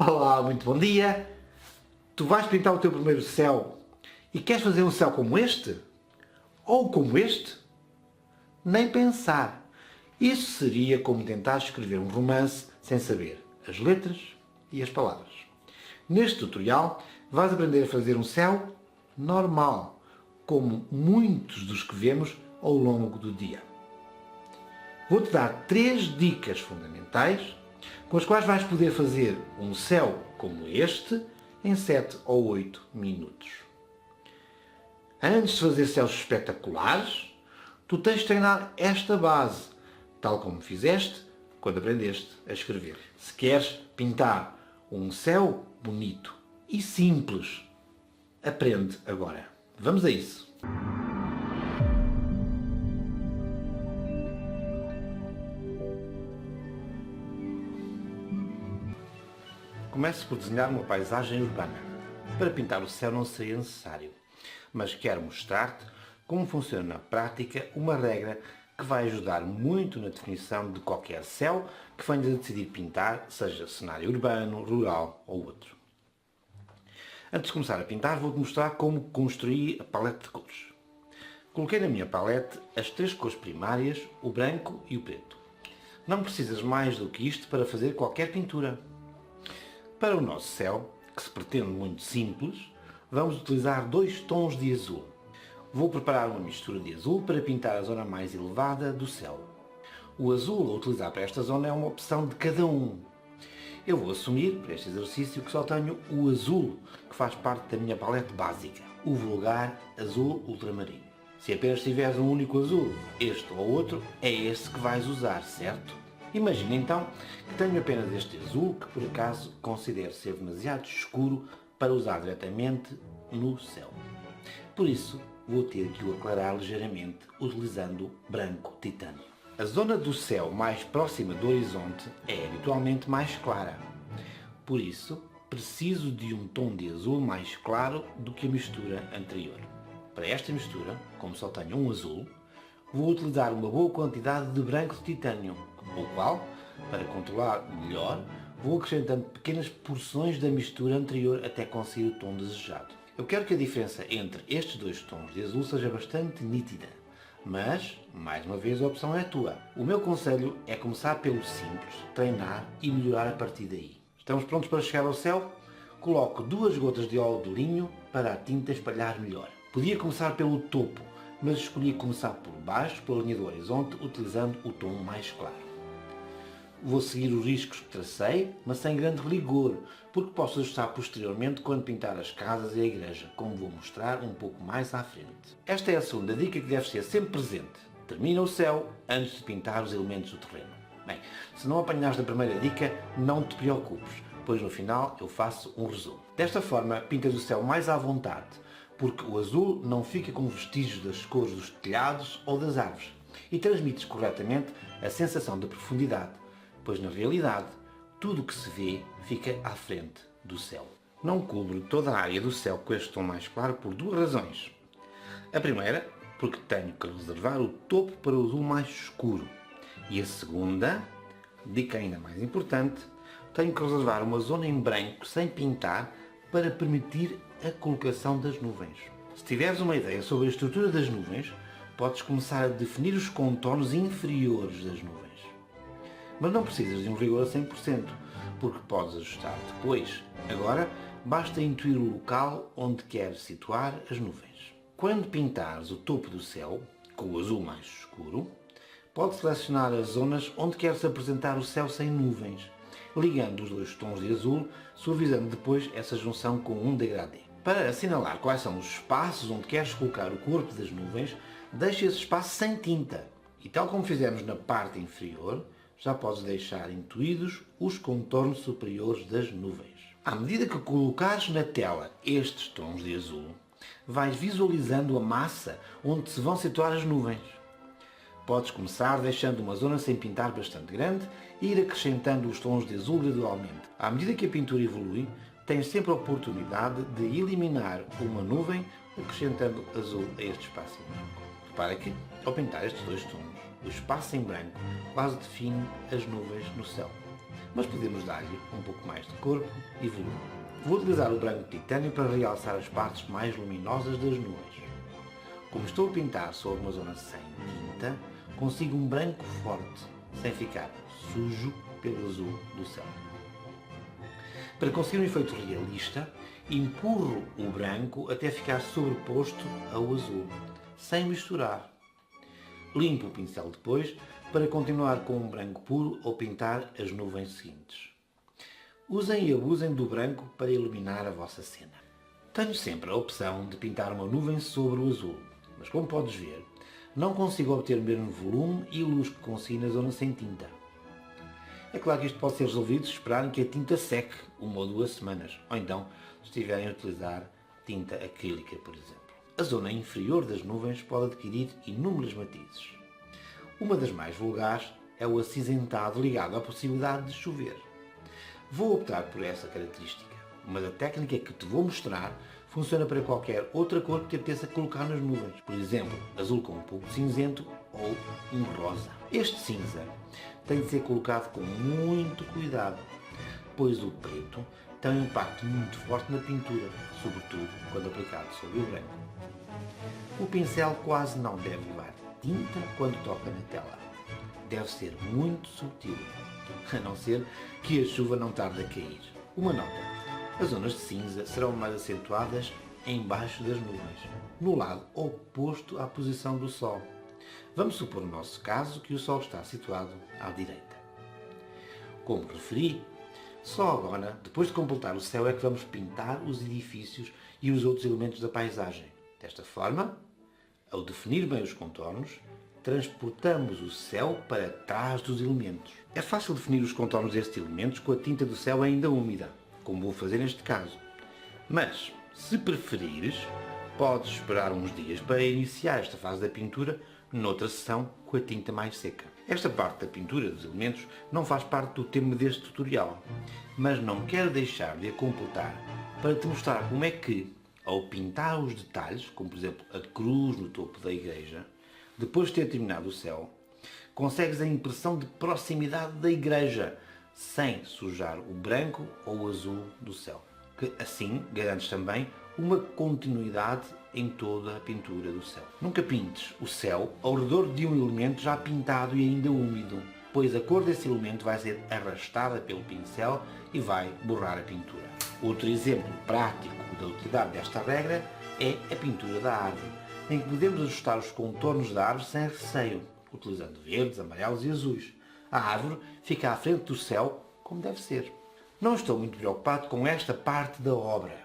Olá, muito bom dia! Tu vais pintar o teu primeiro céu e queres fazer um céu como este? Ou como este? Nem pensar! Isso seria como tentar escrever um romance sem saber as letras e as palavras. Neste tutorial vais aprender a fazer um céu normal, como muitos dos que vemos ao longo do dia. Vou-te dar 3 dicas fundamentais com as quais vais poder fazer um céu como este em 7 ou 8 minutos. Antes de fazer céus espetaculares, tu tens de treinar esta base, tal como fizeste quando aprendeste a escrever. Se queres pintar um céu bonito e simples, aprende agora. Vamos a isso! Começo por desenhar uma paisagem urbana. Para pintar o céu não seria necessário, mas quero mostrar-te como funciona na prática uma regra que vai ajudar muito na definição de qualquer céu que venhas a decidir pintar, seja cenário urbano, rural ou outro. Antes de começar a pintar, vou-te mostrar como construir a palete de cores. Coloquei na minha palete as 3 cores primárias, o branco e o preto. Não precisas mais do que isto para fazer qualquer pintura. Para o nosso céu, que se pretende muito simples, vamos utilizar 2 tons de azul. Vou preparar uma mistura de azul para pintar a zona mais elevada do céu. O azul a utilizar para esta zona é uma opção de cada um. Eu vou assumir, para este exercício, que só tenho o azul, que faz parte da minha palete básica, o vulgar azul ultramarino. Se apenas tiveres um único azul, este ou outro, é esse que vais usar, certo? Imagina então que tenho apenas este azul que por acaso considero ser demasiado escuro para usar diretamente no céu. Por isso vou ter que o aclarar ligeiramente utilizando branco titânio. A zona do céu mais próxima do horizonte é habitualmente mais clara. Por isso preciso de um tom de azul mais claro do que a mistura anterior. Para esta mistura, como só tenho um azul, vou utilizar uma boa quantidade de branco de titânio, o qual, para controlar melhor, vou acrescentando pequenas porções da mistura anterior até conseguir o tom desejado. Eu quero que a diferença entre estes 2 tons de azul seja bastante nítida, mas, mais uma vez, a opção é tua. O meu conselho é começar pelo simples, treinar e melhorar a partir daí. Estamos prontos para chegar ao céu? Coloco 2 gotas de óleo de linho para a tinta espalhar melhor. Podia começar pelo topo, mas escolhi começar por baixo, pela linha do horizonte, utilizando o tom mais claro. Vou seguir os riscos que tracei, mas sem grande rigor, porque posso ajustar posteriormente quando pintar as casas e a igreja, como vou mostrar um pouco mais à frente. Esta é a segunda dica que deve ser sempre presente. Termina o céu antes de pintar os elementos do terreno. Bem, se não apanhares da primeira dica, não te preocupes, pois no final eu faço um resumo. Desta forma, pintas o céu mais à vontade, porque o azul não fica com vestígios das cores dos telhados ou das árvores e transmites corretamente a sensação de profundidade, pois na realidade tudo o que se vê fica à frente do céu. Não cubro toda a área do céu com este tom mais claro por 2 razões. A primeira, porque tenho que reservar o topo para o azul mais escuro. E a segunda, dica ainda mais importante, tenho que reservar uma zona em branco sem pintar para permitir a colocação das nuvens. Se tiveres uma ideia sobre a estrutura das nuvens, podes começar a definir os contornos inferiores das nuvens. Mas não precisas de um rigor a 100%, porque podes ajustar depois. Agora, basta intuir o local onde queres situar as nuvens. Quando pintares o topo do céu, com o azul mais escuro, podes selecionar as zonas onde queres apresentar o céu sem nuvens, ligando os 2 tons de azul, suavizando depois essa junção com um degradê. Para assinalar quais são os espaços onde queres colocar o corpo das nuvens, deixa esse espaço sem tinta. E tal como fizemos na parte inferior, já podes deixar intuídos os contornos superiores das nuvens. À medida que colocares na tela estes tons de azul, vais visualizando a massa onde se vão situar as nuvens. Podes começar deixando uma zona sem pintar bastante grande e ir acrescentando os tons de azul gradualmente. À medida que a pintura evolui, tens sempre a oportunidade de eliminar uma nuvem acrescentando azul a este espaço em branco. Repara que, ao pintar estes 2 tons, o espaço em branco quase define as nuvens no céu. mas podemos dar-lhe um pouco mais de corpo e volume. Vou utilizar o branco titânio para realçar as partes mais luminosas das nuvens. Como estou a pintar sobre uma zona sem tinta, consigo um branco forte, sem ficar sujo pelo azul do céu. Para conseguir um efeito realista, empurro o branco até ficar sobreposto ao azul, sem misturar. Limpo o pincel depois para continuar com um branco puro ou pintar as nuvens seguintes. Usem e abusem do branco para iluminar a vossa cena. Tenho sempre a opção de pintar uma nuvem sobre o azul, mas como podes ver, não consigo obter o mesmo volume e luz que consigo na zona sem tinta. É claro que isto pode ser resolvido se esperarem que a tinta seque 1 ou 2 semanas, ou então se estiverem a utilizar tinta acrílica, por exemplo. A zona inferior das nuvens pode adquirir inúmeros matizes. Uma das mais vulgares é o acinzentado ligado à possibilidade de chover. Vou optar por essa característica, mas a técnica que te vou mostrar funciona para qualquer outra cor que te apeteça colocar nas nuvens. Por exemplo, azul com um pouco de cinzento ou um rosa. Este cinza tem de ser colocado com muito cuidado, pois o preto tem um impacto muito forte na pintura, sobretudo quando aplicado sobre o branco. O pincel quase não deve levar tinta quando toca na tela. Deve ser muito sutil, a não ser que a chuva não tarde a cair. Uma nota: as zonas de cinza serão mais acentuadas embaixo das nuvens, no lado oposto à posição do Sol. Vamos supor no nosso caso que o Sol está situado à direita. Como referi, só agora, depois de completar o céu, é que vamos pintar os edifícios e os outros elementos da paisagem. Desta forma, ao definir bem os contornos, transportamos o céu para trás dos elementos. É fácil definir os contornos destes elementos com a tinta do céu ainda úmida, como vou fazer neste caso. Mas, se preferires, podes esperar uns dias para iniciar esta fase da pintura noutra sessão com a tinta mais seca. Esta parte da pintura dos elementos não faz parte do tema deste tutorial, mas não quero deixar de a completar para te mostrar como é que, ao pintar os detalhes, como por exemplo a cruz no topo da igreja, depois de ter terminado o céu, consegues a impressão de proximidade da igreja, sem sujar o branco ou o azul do céu. Que assim garantes também uma continuidade em toda a pintura do céu. Nunca pintes o céu ao redor de um elemento já pintado e ainda úmido, pois a cor desse elemento vai ser arrastada pelo pincel e vai borrar a pintura. Outro exemplo prático da utilidade desta regra é a pintura da árvore, em que podemos ajustar os contornos da árvore sem receio, utilizando verdes, amarelos e azuis. A árvore fica à frente do céu como deve ser. Não estou muito preocupado com esta parte da obra,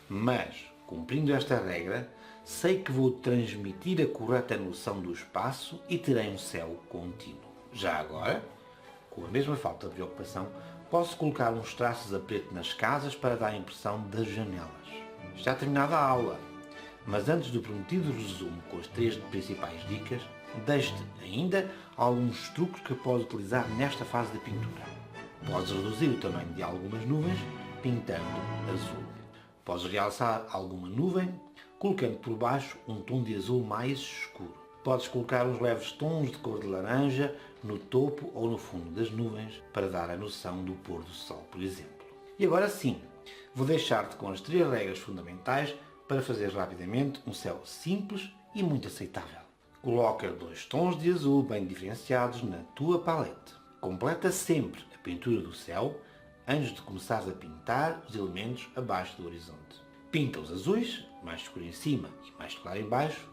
mas, cumprindo esta regra, sei que vou transmitir a correta noção do espaço e terei um céu contínuo. Já agora, com a mesma falta de preocupação, posso colocar uns traços a preto nas casas para dar a impressão das janelas. Está terminada a aula, mas antes do prometido resumo com as 3 principais dicas, deixo-te ainda alguns truques que podes utilizar nesta fase da pintura. Podes reduzir o tamanho de algumas nuvens pintando azul. Podes realçar alguma nuvem colocando por baixo um tom de azul mais escuro. Podes colocar uns leves tons de cor de laranja no topo ou no fundo das nuvens para dar a noção do pôr do sol, por exemplo. E agora sim, vou deixar-te com as 3 regras fundamentais para fazer rapidamente um céu simples e muito aceitável. Coloca 2 tons de azul bem diferenciados na tua palete. Completa sempre a pintura do céu antes de começares a pintar os elementos abaixo do horizonte. Pinta os azuis, mais escuro em cima e mais claro em baixo,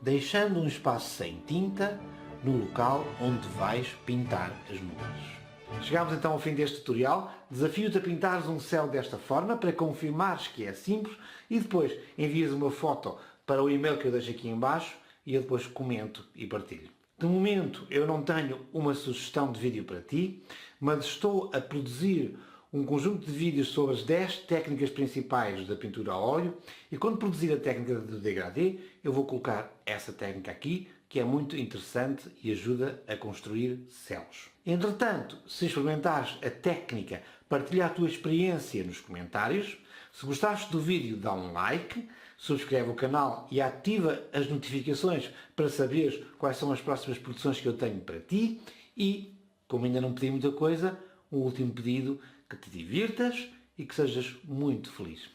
deixando um espaço sem tinta no local onde vais pintar as nuvens. Chegámos então ao fim deste tutorial. Desafio-te a pintares um céu desta forma para confirmares que é simples e depois envias uma foto para o e-mail que eu deixo aqui em baixo e eu depois comento e partilho. De momento eu não tenho uma sugestão de vídeo para ti, mas estou a produzir um conjunto de vídeos sobre as 10 técnicas principais da pintura a óleo e quando produzir a técnica do degradê eu vou colocar essa técnica aqui, que é muito interessante e ajuda a construir céus. Entretanto, se experimentares a técnica, partilha a tua experiência nos comentários. Se gostaste do vídeo, dá um like, subscreve o canal e ativa as notificações para saberes quais são as próximas produções que eu tenho para ti e, como ainda não pedi muita coisa, um último pedido, que te divirtas e que sejas muito feliz.